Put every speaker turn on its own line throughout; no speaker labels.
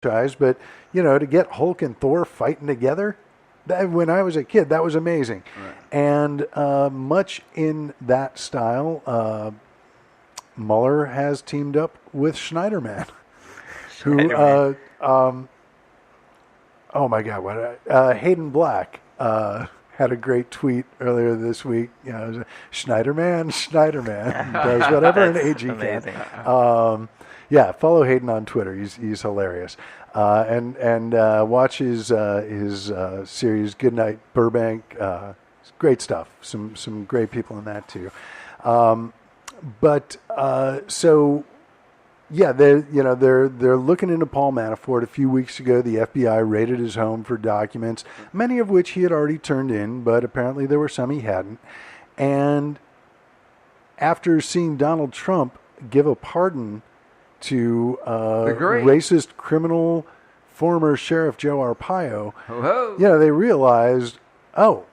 but to get Hulk and Thor fighting together, when I was a kid, that was amazing. Right. And much in that style, Mueller has teamed up with Schneiderman, who, oh my God, what Hayden Black had a great tweet earlier this week. Schneiderman does whatever an AG can. Yeah, follow Hayden on Twitter. He's hilarious. And watch his series Goodnight Burbank. Great stuff. Some great people in that too. They're looking into Paul Manafort. A few weeks ago, the FBI raided his home for documents, many of which he had already turned in, but apparently there were some he hadn't. And after seeing Donald Trump give a pardon to racist criminal former Sheriff Joe Arpaio, they realized, well,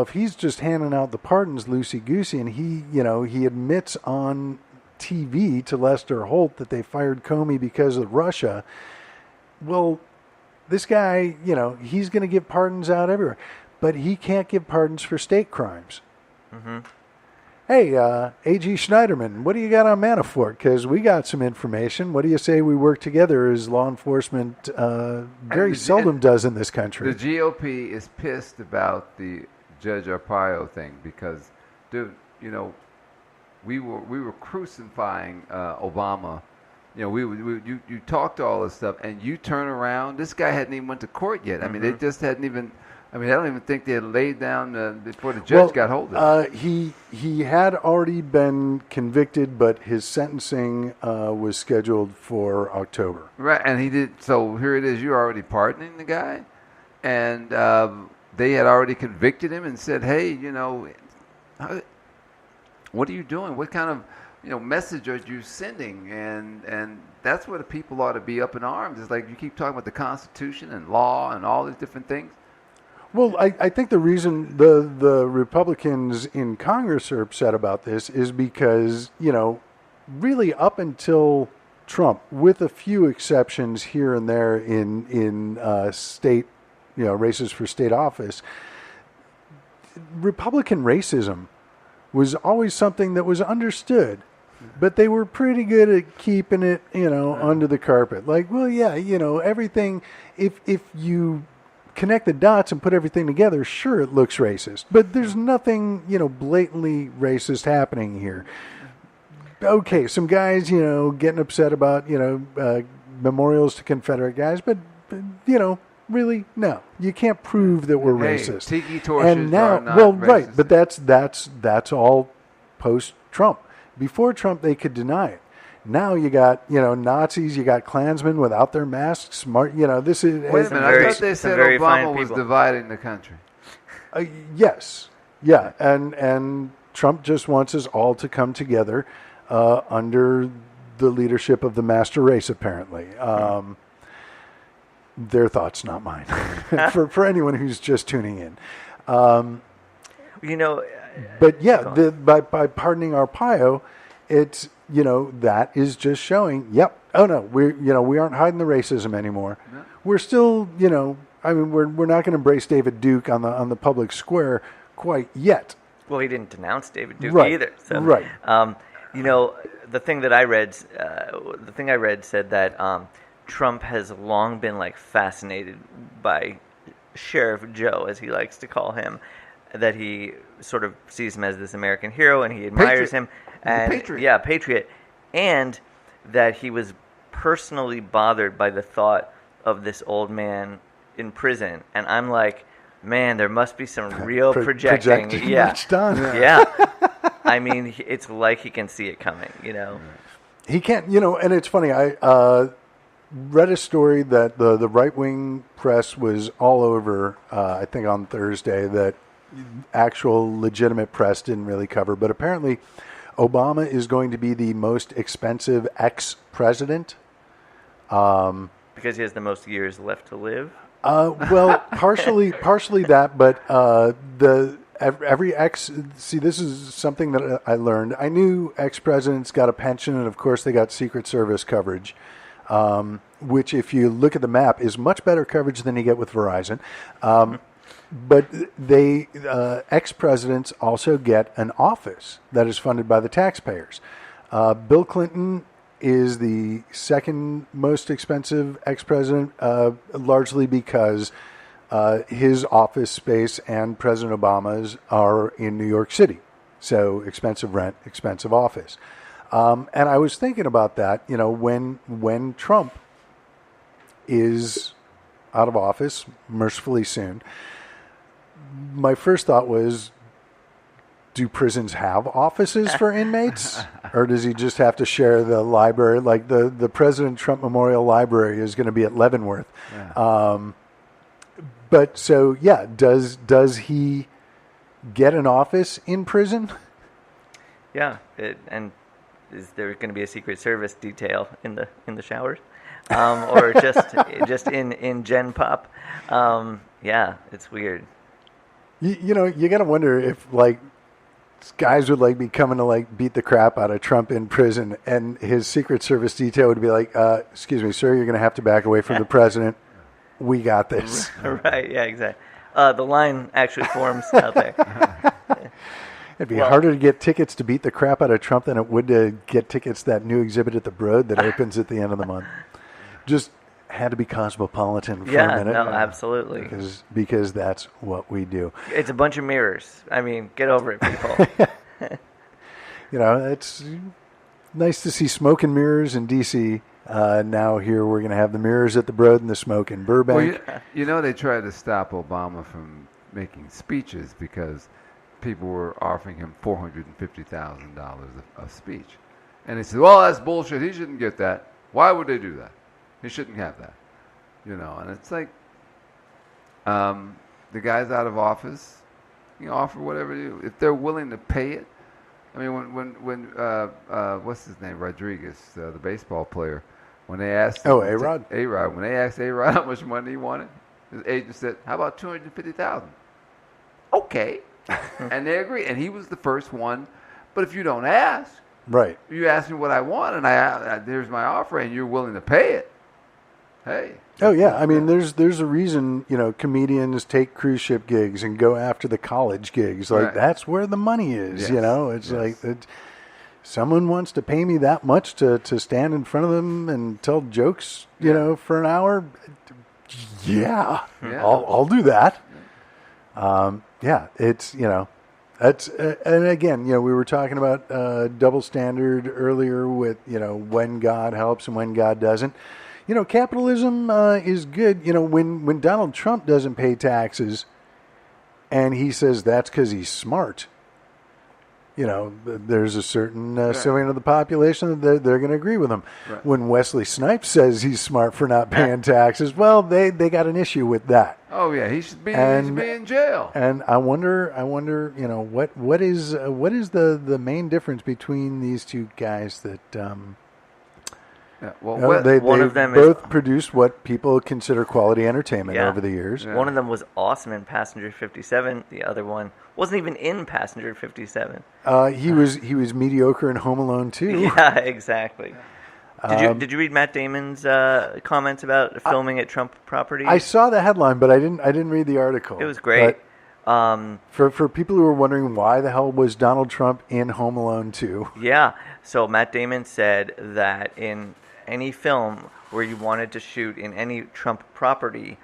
if he's just handing out the pardons loosey-goosey and he admits on TV to Lester Holt that they fired Comey because of Russia, well, this guy, he's going to give pardons out everywhere. But he can't give pardons for state crimes. Mm-hmm. Hey, A.G. Schneiderman, what do you got on Manafort? Because we got some information. What do you say we work together as law enforcement very seldom does in this country?
The GOP is pissed about the Judge Arpaio thing because, dude, we were crucifying Obama. You talked all this stuff, and you turn around. This guy hadn't even went to court yet. I mean, they just hadn't even. I don't even think they had laid down before the judge got hold of it. He had already been convicted, but his sentencing was scheduled for October. Right, and he did. So here it is. You're already pardoning the guy, and they had already convicted him and said, "Hey, what are you doing? What kind of message are you sending?" And that's where the people ought to be up in arms. It's like you keep talking about the Constitution and law and all these different things.
Well, I think the reason the Republicans in Congress are upset about this is because, really up until Trump, with a few exceptions here and there in state, races for state office, Republican racism was always something that was understood, but they were pretty good at keeping it, under the carpet. Like, well, yeah, everything, if you connect the dots and put everything together, sure, it looks racist, but there's nothing, blatantly racist happening here. Okay, some guys, getting upset about, memorials to Confederate guys, but really, no, you can't prove that we're racist.
Tiki torches
and now,
are not racist.
Right, but that's all post-Trump. Before Trump, they could deny it. Now you got, Nazis, you got Klansmen without their masks. This is...
Wait a minute, I thought they said Obama was dividing the country.
Yes. Yeah, and Trump just wants us all to come together under the leadership of the master race, apparently. Their thoughts, not mine. for anyone who's just tuning in. But yeah, by pardoning Arpaio, it's... that is just showing, yep, oh no, we aren't hiding the racism anymore. No. We're still, we're not going to embrace David Duke on the public square quite yet.
Well, he didn't denounce David Duke either. So,
right.
The thing I read said that Trump has long been fascinated by Sheriff Joe, as he likes to call him, that he sort of sees him as this American hero and he admires him. And
patriot.
Yeah, patriot. And that he was personally bothered by the thought of this old man in prison. And I'm like, man, there must be some real projecting.
Yeah. Done.
Yeah. I mean, it's like he can see it coming,
He can't, and it's funny. I read a story that the right-wing press was all over, I think on Thursday, that actual legitimate press didn't really cover. But apparently Obama is going to be the most expensive ex-president.
Because he has the most years left to live?
Well, partially that, but every ex... See, this is something that I learned. I knew ex-presidents got a pension, and of course they got Secret Service coverage. which if you look at the map is much better coverage than you get with Verizon. But they ex-presidents also get an office that is funded by the taxpayers. Bill Clinton is the second most expensive ex-president, largely because his office space and President Obama's are in New York City. So expensive rent, expensive office. And I was thinking about that, when Trump is out of office, mercifully soon, my first thought was, do prisons have offices for inmates? Or does he just have to share the library? Like the President Trump Memorial Library is going to be at Leavenworth. Yeah. But so, yeah, does he get an office in prison?
Yeah, and is there going to be a Secret Service detail in the showers, or just in Gen Pop? Yeah, it's weird.
You got to wonder if guys would be coming to beat the crap out of Trump in prison, and his Secret Service detail would be like, "Excuse me, sir, you're going to have to back away from the president. We got this."
Right? Yeah, exactly. The line actually forms out there.
It'd be harder to get tickets to beat the crap out of Trump than it would to get tickets to that new exhibit at the Broad that opens at the end of the month. Just had to be cosmopolitan for a minute.
Yeah, no, absolutely.
Because that's what we do.
It's a bunch of mirrors. I mean, get over it, people.
It's nice to see smoke and mirrors in D.C. Now here we're going to have the mirrors at the Broad and the smoke in Burbank.
Well, they tried to stop Obama from making speeches because people were offering him $450,000 a speech. And they said, well, that's bullshit. He shouldn't get that. Why would they do that? He shouldn't have that. And it's like, the guy's out of office. Offer whatever you, if they're willing to pay it. I mean, when what's his name, Rodriguez, the baseball player, when they asked him,
A-Rod,
when they asked A-Rod how much money he wanted, his agent said, "How about $250,000?" Okay, and they agreed, and he was the first one. But if you don't ask,
right?
You ask me what I want, and there's my offer, and you're willing to pay it. Hey.
Oh yeah, I mean, there's a reason comedians take cruise ship gigs and go after the college gigs. Like that's where the money is.
Yes.
It's like someone wants to pay me that much to stand in front of them and tell jokes, for an hour. Yeah. I'll do that. It's that's and again, we were talking about double standard earlier with when God helps and when God doesn't. Capitalism is good. When Donald Trump doesn't pay taxes, and he says that's because he's smart. There's a certain segment of the population that they're going to agree with him. Right. When Wesley Snipes says he's smart for not paying taxes, well, they got an issue with that.
Oh yeah, he should be in jail.
And I wonder, what is the main difference between these two guys that. They
one of them
both produced what people consider quality entertainment over the years.
Yeah. One of them was awesome in Passenger 57. The other one wasn't even in Passenger 57.
He was mediocre in Home Alone 2.
Yeah, exactly. Did you read Matt Damon's comments about filming at Trump property?
I saw the headline, but I didn't read the article.
It was great.
For people who are wondering why the hell was Donald Trump in Home Alone 2?
Yeah. So Matt Damon said that in any film where you wanted to shoot in any Trump property,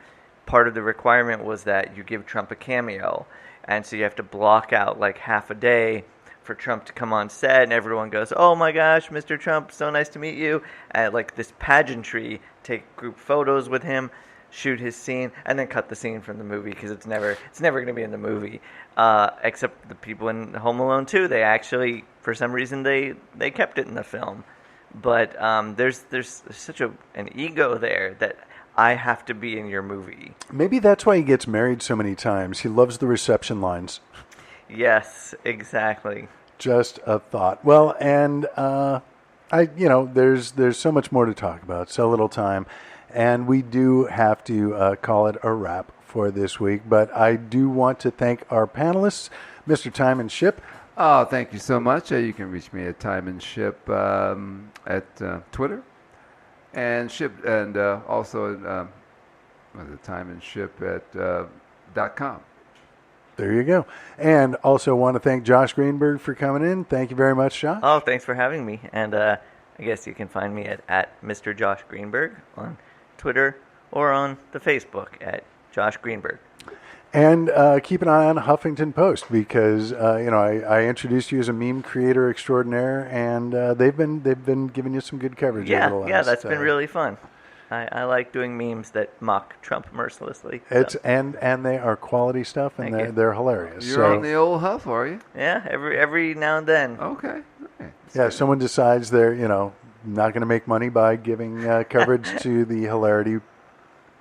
part of the requirement was that you give Trump a cameo. And so you have to block out half a day for Trump to come on set, and everyone goes, "Oh my gosh, Mr. Trump, so nice to meet you." And this pageantry, take group photos with him, shoot his scene, and then cut the scene from the movie because it's never going to be in the movie. Except the people in Home Alone 2, they actually, for some reason, they kept it in the film. But there's such an ego there that I have to be in your movie.
Maybe that's why he gets married so many times. He loves the reception lines.
Yes, exactly.
Just a thought. Well, and there's so much more to talk about, so little time, and we do have to call it a wrap for this week. But I do want to thank our panelists, Mr. Tymon Shipp.
Oh, thank you so much. You can reach me at Tymon Shipp at Twitter. And Shipp, and also the Tymon Shipp at .com.
There you go. And also want to thank Josh Greenberg for coming in. Thank you very much, Josh.
Oh, thanks for having me. And I guess you can find me at Mr. Josh Greenberg on Twitter or on the Facebook at Josh Greenberg.
And keep an eye on Huffington Post because I introduced you as a meme creator extraordinaire, and they've been giving you some good coverage. over the last,
that's been really fun. I like doing memes that mock Trump mercilessly.
It's and they are quality stuff, and they're hilarious.
You're on the old Huff, are you?
Yeah, every now and then.
Okay.
Yeah, someone decides they're not going to make money by giving coverage to the hilarity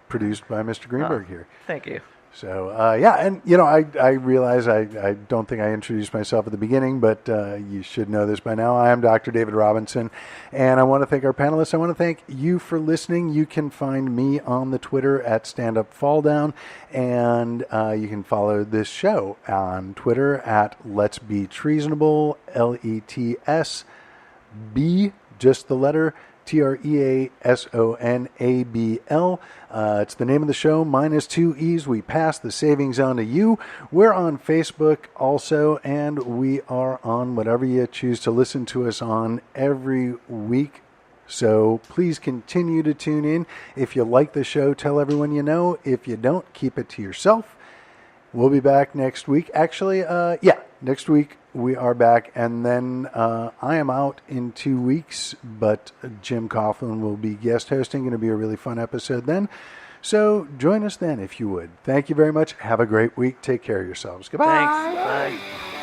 produced by Mr. Greenberg here.
Thank you.
So, and, I realize I don't think I introduced myself at the beginning, but you should know this by now. I am Dr. David Robinson, and I want to thank our panelists. I want to thank you for listening. You can find me on the Twitter at StandUpFallDown, and you can follow this show on Twitter at Let's Be Treasonable, LETSB, just the letter, TREASONABL. It's the name of the show, minus 2 E's. We pass the savings on to you. We're on Facebook also, and we are on whatever you choose to listen to us on every week. So please continue to tune in. If you like the show, tell everyone you know. If you don't, keep it to yourself. We'll be back next week. Actually, next week we are back, and then I am out in 2 weeks, but Jim Coughlin will be guest hosting. Going to be a really fun episode then. So join us then if you would. Thank you very much. Have a great week. Take care of yourselves. Goodbye.
Thanks. Bye.